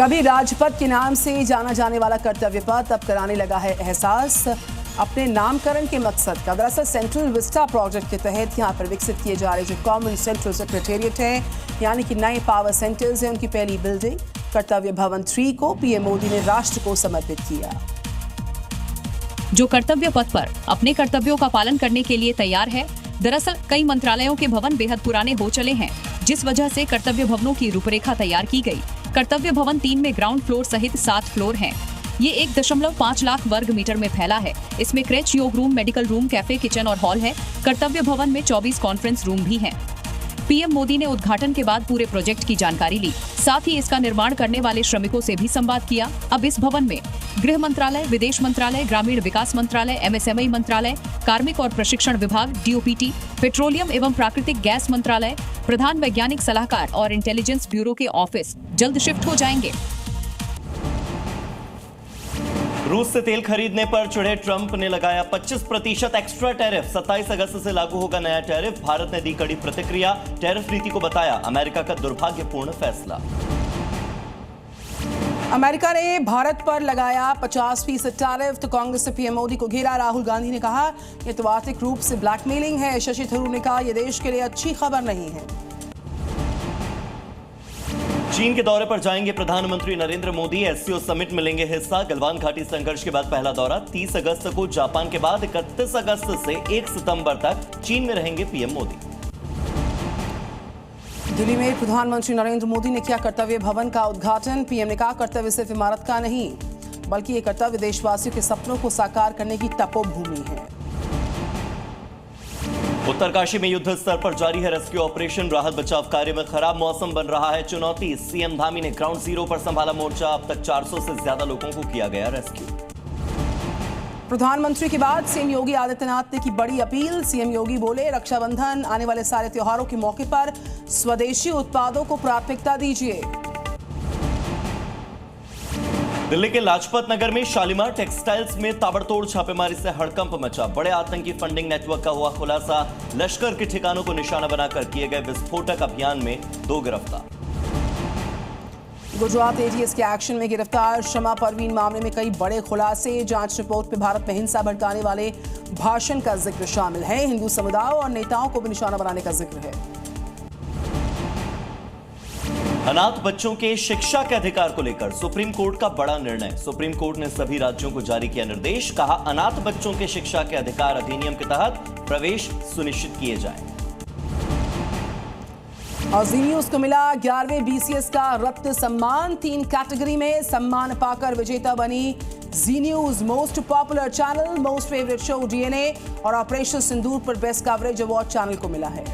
कभी राजपथ के नाम से जाना जाने वाला कर्तव्य पथ अब कराने लगा है एहसास। अपने नामकरण के मकसद का दरअसल सेंट्रल विस्टा प्रोजेक्ट के तहत यहाँ पर विकसित किए जा रहे जो कॉमन सेंट्रल सेक्रेटेरिएट है, यानी कि नए पावर सेंटर्स है, उनकी पहली बिल्डिंग कर्तव्य भवन 3 को पीएम मोदी ने राष्ट्र को समर्पित किया। जो कर्तव्य पथ पर अपने कर्तव्यों का पालन करने के लिए तैयार है। दरअसल कई मंत्रालयों के भवन बेहद पुराने हो चले हैं, जिस वजह से कर्तव्य भवनों की रूपरेखा तैयार की गई। कर्तव्य भवन 3 में ग्राउंड फ्लोर सहित 7 फ्लोर हैं। ये 1.5 लाख वर्ग मीटर में फैला है। इसमें क्रेच, योग room, medical room, cafe, kitchen और हॉल है। कर्तव्य भवन में 24 कॉन्फ्रेंस रूम भी हैं। पीएम मोदी ने उद्घाटन के बाद पूरे प्रोजेक्ट की जानकारी ली, साथ ही इसका निर्माण करने वाले श्रमिकों से भी संवाद किया। अब इस भवन में गृह मंत्रालय, विदेश मंत्रालय, ग्रामीण विकास मंत्रालय, एमएसएमई मंत्रालय, कार्मिक और प्रशिक्षण विभाग, डीओपीटी, पेट्रोलियम एवं प्राकृतिक गैस मंत्रालय, प्रधान वैज्ञानिक सलाहकार और इंटेलिजेंस ब्यूरो के ऑफिस जल्द शिफ्ट हो जाएंगे। रूस से तेल खरीदने पर चिढ़े ट्रंप ने लगाया 25% एक्स्ट्रा टैरिफ। 27 अगस्त से लागू होगा नया टैरिफ। भारत ने दी कड़ी प्रतिक्रिया। टैरिफ नीति को बताया अमेरिका का दुर्भाग्यपूर्ण फैसला। अमेरिका ने भारत पर लगाया 50% टैरिफ तो कांग्रेस से पीएम मोदी को घेरा। राहुल गांधी ने कहा यह तो आर्थिक रूप से ब्लैकमेलिंग है। शशि थरूर ने कहा यह देश के लिए अच्छी खबर नहीं है। चीन के दौरे पर जाएंगे प्रधानमंत्री नरेंद्र मोदी। एससीओ समिट में लेंगे हिस्सा। गलवान घाटी संघर्ष के बाद पहला दौरा। 30 अगस्त को जापान के बाद 31 अगस्त से 1 सितंबर तक चीन में रहेंगे पीएम मोदी। दिल्ली में प्रधानमंत्री नरेंद्र मोदी ने किया कर्तव्य भवन का उद्घाटन। पीएम ने कहा कर्तव्य सिर्फ इमारत का नहीं, बल्कि ये कर्तव्य देशवासियों के सपनों को साकार करने की तपोभूमि है। उत्तरकाशी में युद्ध स्तर पर जारी है रेस्क्यू ऑपरेशन। राहत बचाव कार्य में खराब मौसम बन रहा है चुनौती। सीएम धामी ने ग्राउंड जीरो पर संभाला मोर्चा। अब तक 400 से ज्यादा लोगों को किया गया रेस्क्यू। प्रधानमंत्री के बाद सीएम योगी आदित्यनाथ ने की बड़ी अपील। सीएम योगी बोले रक्षाबंधन आने वाले सारे त्योहारों के मौके पर स्वदेशी उत्पादों को प्राथमिकता दीजिए। दिल्ली के लाजपत नगर में शालीमार टेक्सटाइल्स में ताबड़तोड़ छापेमारी से हड़कंप मचा। बड़े आतंकी फंडिंग नेटवर्क का हुआ खुलासा। लश्कर के ठिकानों को निशाना बनाकर किए गए विस्फोटक अभियान में 2 गिरफ्तार। गुजरात एटीएस के एक्शन में गिरफ्तार शमा परवीन मामले में कई बड़े खुलासे। जांच रिपोर्ट में भारत में हिंसा भड़काने वाले भाषण का जिक्र शामिल है। हिंदू समुदाय और नेताओं को भी निशाना बनाने का जिक्र है। अनाथ बच्चों के शिक्षा के अधिकार को लेकर सुप्रीम कोर्ट का बड़ा निर्णय। सुप्रीम कोर्ट ने सभी राज्यों को जारी किया निर्देश। कहा अनाथ बच्चों के शिक्षा के अधिकार अधिनियम के तहत प्रवेश सुनिश्चित किए जाएं। और जी न्यूज को मिला 11वें बीसीएस का रत्न सम्मान। 3 कैटेगरी में सम्मान पाकर विजेता बनी Zee News. Most popular channel, most favourite show DNA और ऑपरेशन सिंदूर पर बेस्ट कवरेज अवार्ड चैनल को मिला है।